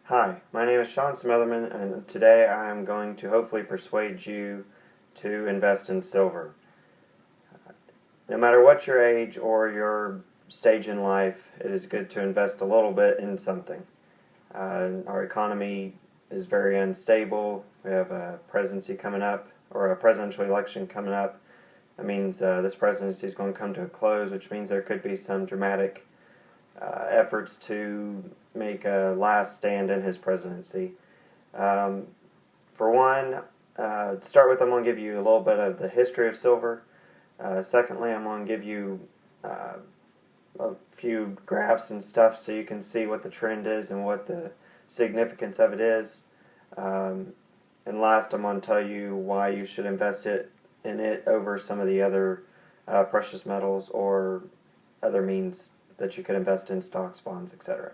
Hi, my name is Sean Smotherman, and today I am going to hopefully persuade you to invest in silver. No matter what your age or your stage in life, it is good to invest a little bit in something. Our economy is very unstable. We have a presidency coming up, or a presidential election coming up. That means this presidency is going to come to a close, which means there could be some dramatic efforts to make a last stand in his presidency. For one, to start with, I'm going to give you a little bit of the history of silver. Secondly, I'm going to give you a few graphs and stuff so you can see what the trend is and what the significance of it is. And last, I'm going to tell you why you should invest in it over some of the other precious metals or other means that you could invest in, stocks, bonds, etc.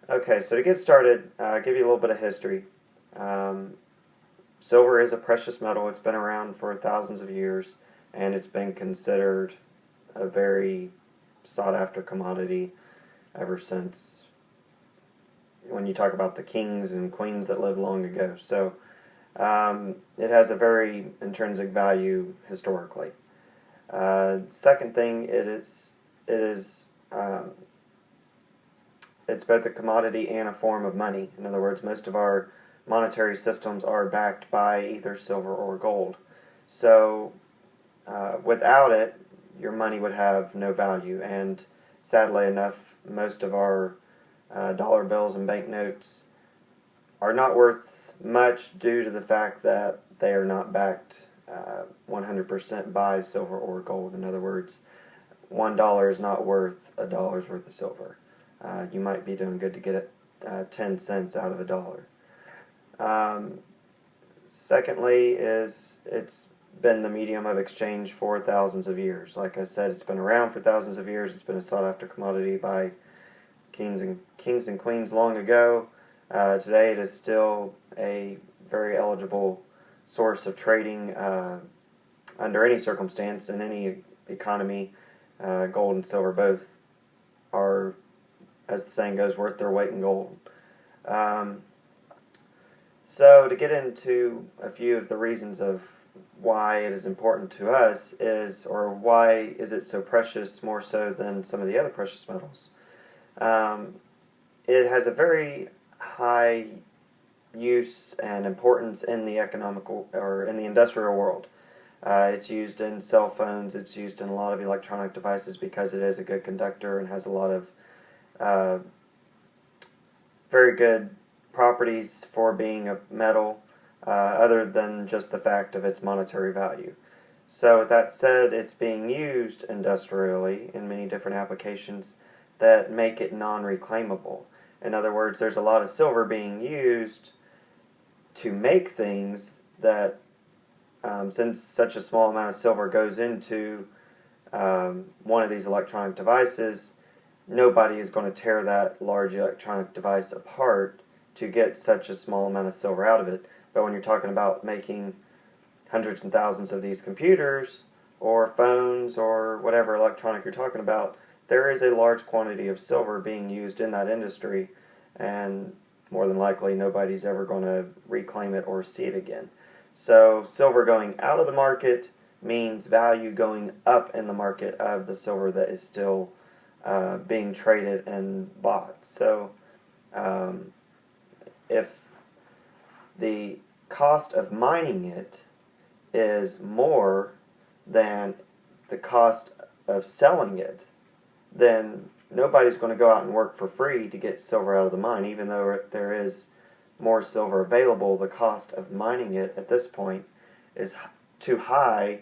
Okay, so to get started, I'll give you a little bit of history. Silver is a precious metal. It's been around for thousands of years, and it's been considered a very sought-after commodity ever since when you talk about the kings and queens that lived long ago. So it has a very intrinsic value historically. Second thing, it's both a commodity and a form of money. In other words, most of our monetary systems are backed by either silver or gold. So without it, your money would have no value. And sadly enough, most of our dollar bills and banknotes are not worth much due to the fact that they are not backed 100% by silver or gold. In other words, $1 is not worth a dollar's worth of silver. You might be doing good to get 10 cents out of a dollar. Secondly, it's been the medium of exchange for thousands of years. Like I said, it's been around for thousands of years. It's been a sought-after commodity by kings and queens long ago. Today, it is still a very eligible source of trading under any circumstance in any economy. Gold and silver both are, as the saying goes, worth their weight in gold. So to get into a few of the reasons of why it is important to us or why is it so precious more so than some of the other precious metals. It has a very high use and importance in the economical or in the industrial world. It's used in cell phones, it's used in a lot of electronic devices because it is a good conductor and has a lot of very good properties for being a metal, other than just the fact of its monetary value. So with that said, it's being used industrially in many different applications that make it non-reclaimable. In other words, there's a lot of silver being used to make things that since such a small amount of silver goes into one of these electronic devices, nobody is going to tear that large electronic device apart to get such a small amount of silver out of it. But when you're talking about making hundreds and thousands of these computers or phones or whatever electronic you're talking about, there is a large quantity of silver being used in that industry, and more than likely nobody's ever going to reclaim it or see it again. So silver going out of the market means value going up in the market of the silver that is still being traded and bought. So if the cost of mining it is more than the cost of selling it, then nobody's going to go out and work for free to get silver out of the mine. Even though there is more silver available, the cost of mining it at this point is too high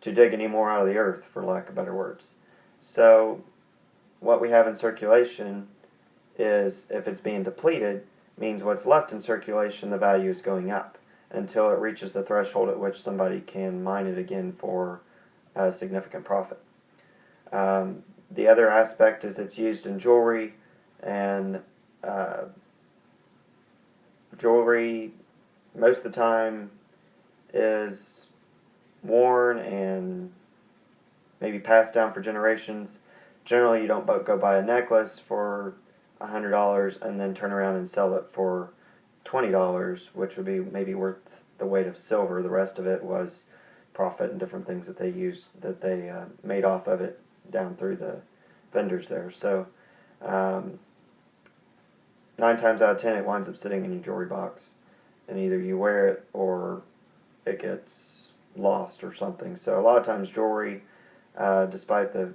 to dig any more out of the earth, for lack of better words. So what we have in circulation is, if it's being depleted, means what's left in circulation, the value is going up until it reaches the threshold at which somebody can mine it again for a significant profit. The other aspect is it's used in jewelry, and jewelry most of the time is worn and maybe passed down for generations. Generally, you don't go buy a necklace for $100 and then turn around and sell it for $20, which would be maybe worth the weight of silver. The rest of it was profit and different things that they used, that they made off of it down through the vendors there. So 9 times out of 10 it winds up sitting in your jewelry box, and either you wear it or it gets lost or something. So a lot of times jewelry, despite the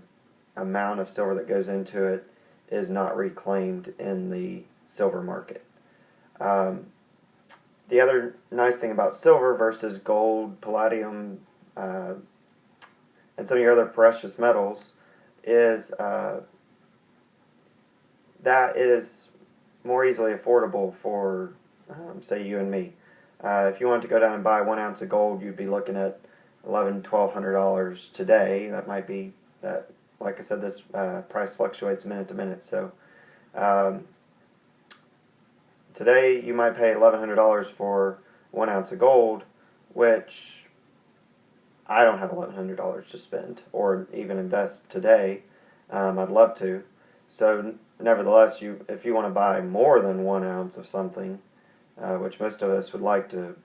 amount of silver that goes into it, is not reclaimed in the silver market. The other nice thing about silver versus gold, palladium, and some of your other precious metals is that it is more easily affordable for, say, you and me. If you wanted to go down and buy 1 ounce of gold, you'd be looking at $1,100-$1,200 today. That might be that. Like I said, this price fluctuates minute to minute. So today you might pay $1,100 for 1 ounce of gold, which I don't have $1,100 to spend or even invest today. I'd love to. So nevertheless, if you want to buy more than 1 ounce of something, which most of us would like to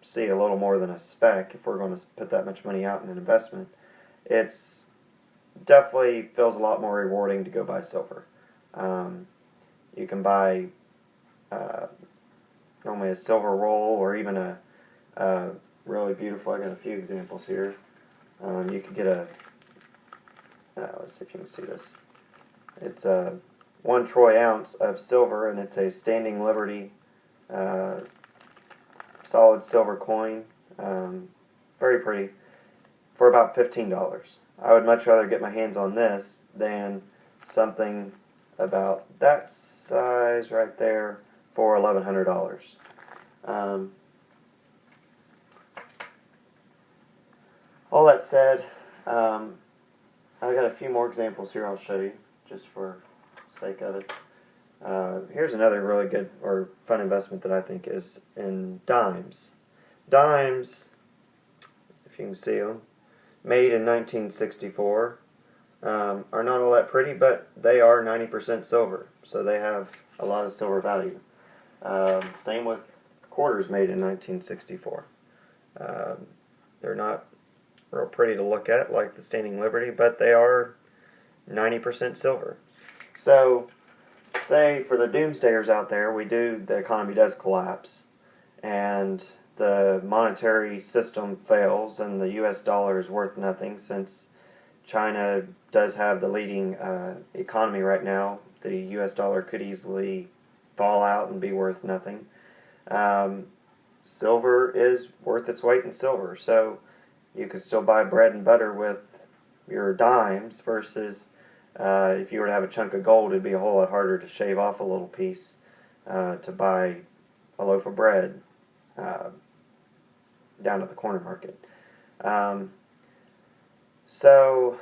see a little more than a speck if we're going to put that much money out in an investment, it's definitely feels a lot more rewarding to go buy silver. You can buy normally a silver roll, or even a really beautiful, I got a few examples here. You could get let's see if you can see this. It's 1 troy ounce of silver, and it's a Standing Liberty solid silver coin. Very pretty, for about $15. I would much rather get my hands on this than something about that size right there for $1,100. All that said, I've got a few more examples here I'll show you, just for sake of it. Here's another really good or fun investment that I think is in dimes. Dimes, if you can see them, made in 1964, are not all that pretty, but they are 90% silver, so they have a lot of silver value. Same with quarters made in 1964. They're not real pretty to look at like the Standing Liberty, but they are 90% silver. So say for the doomsdayers out there, the economy does collapse and the monetary system fails and the US dollar is worth nothing, since China does have the leading economy right now. The US dollar could easily fall out and be worth nothing. Silver is worth its weight in silver, so you could still buy bread and butter with your dimes, versus if you were to have a chunk of gold, it'd be a whole lot harder to shave off a little piece to buy a loaf of bread down at the corner market. So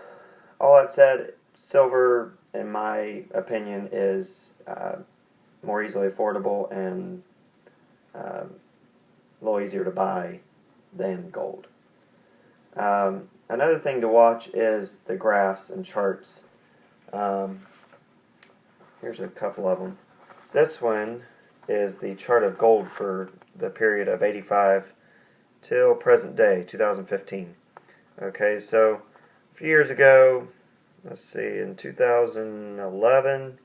all that said, silver, in my opinion, is more easily affordable and a little easier to buy than gold. Another thing to watch is the graphs and charts. Here's a couple of them. This one is the chart of gold for the period of 85 till present day, 2015. Okay, so a few years ago, let's see, in 2011,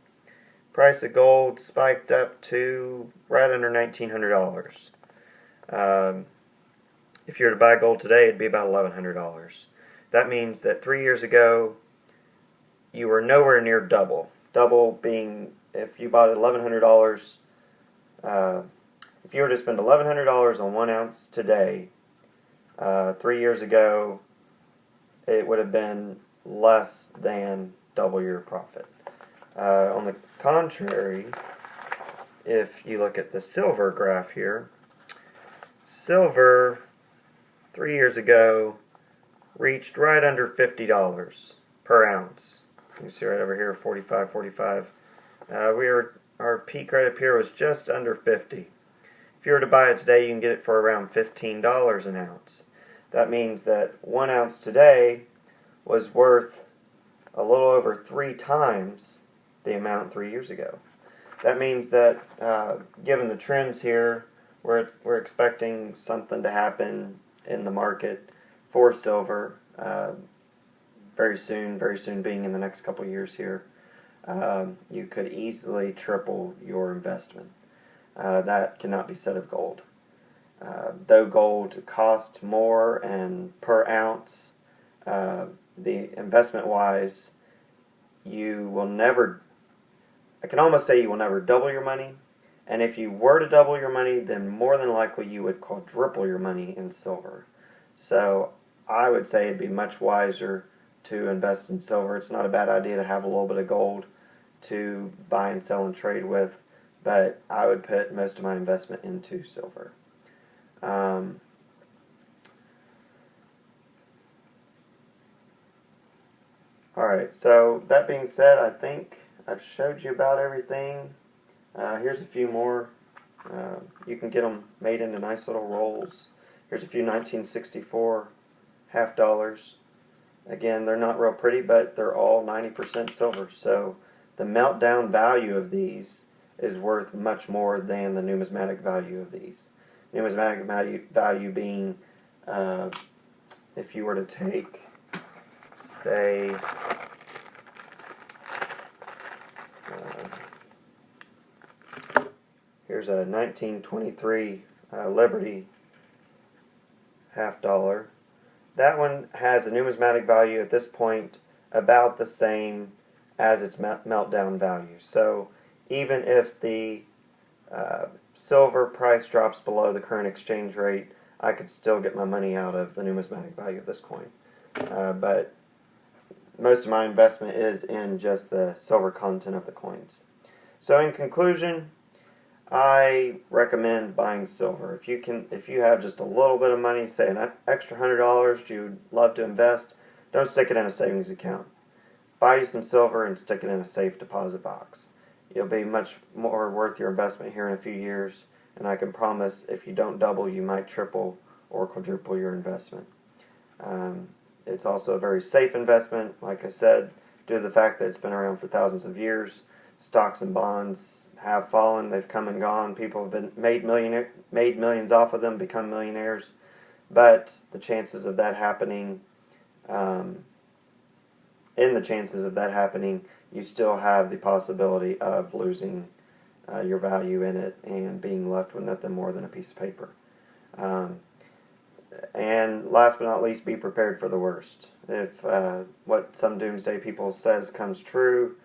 price of gold spiked up to right under $1,900. If you were to buy gold today, it'd be about $1,100. That means that 3 years ago, you were nowhere near double. Double being, if you bought $1,100, if you were to spend $1,100 on 1 ounce today, 3 years ago, it would have been less than double your profit. On the contrary, if you look at the silver graph here, silver 3 years ago reached right under $50 per ounce. You can see right over here, 45. Our peak right up here was just under 50. If you were to buy it today, you can get it for around $15 an ounce. That means that 1 ounce today was worth a little over 3 times the amount 3 years ago. that means that given the trends here, we're expecting something to happen in the market for silver very soon being in the next couple years here. You could easily triple your investment. That cannot be said of gold. Though gold costs more and per ounce, the investment-wise, you will never, I can almost say you will never double your money. And if you were to double your money, then more than likely you would quadruple your money in silver. So I would say it'd be much wiser to invest in silver. It's not a bad idea to have a little bit of gold to buy and sell and trade with, but I would put most of my investment into silver. Alright, so that being said, I think I've showed you about everything. Here's a few more. You can get them made into nice little rolls. Here's a few 1964 half dollars. Again, they're not real pretty, but they're all 90% silver. So the meltdown value of these is worth much more than the numismatic value of these. Numismatic value being, if you were to take, say, here's a 1923 Liberty half dollar. That one has a numismatic value at this point about the same as its meltdown value. So even if the silver price drops below the current exchange rate, I could still get my money out of the numismatic value of this coin. But most of my investment is in just the silver content of the coins. So in conclusion, I recommend buying silver. If you have just a little bit of money, say an extra $100 you'd love to invest, don't stick it in a savings account. Buy you some silver and stick it in a safe deposit box. You'll be much more worth your investment here in a few years, and I can promise if you don't double, you might triple or quadruple your investment. It's also a very safe investment, like I said, due to the fact that it's been around for thousands of years. Stocks and bonds have fallen, they've come and gone. People have been made millions off of them, become millionaires. But the chances of that happening, you still have the possibility of losing your value in it and being left with nothing more than a piece of paper. And last but not least, be prepared for the worst. If what some doomsday people says comes true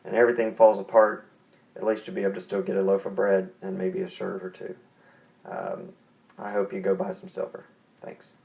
and everything falls apart, at least you'll be able to still get a loaf of bread and maybe a shirt or two. I hope you go buy some silver. Thanks.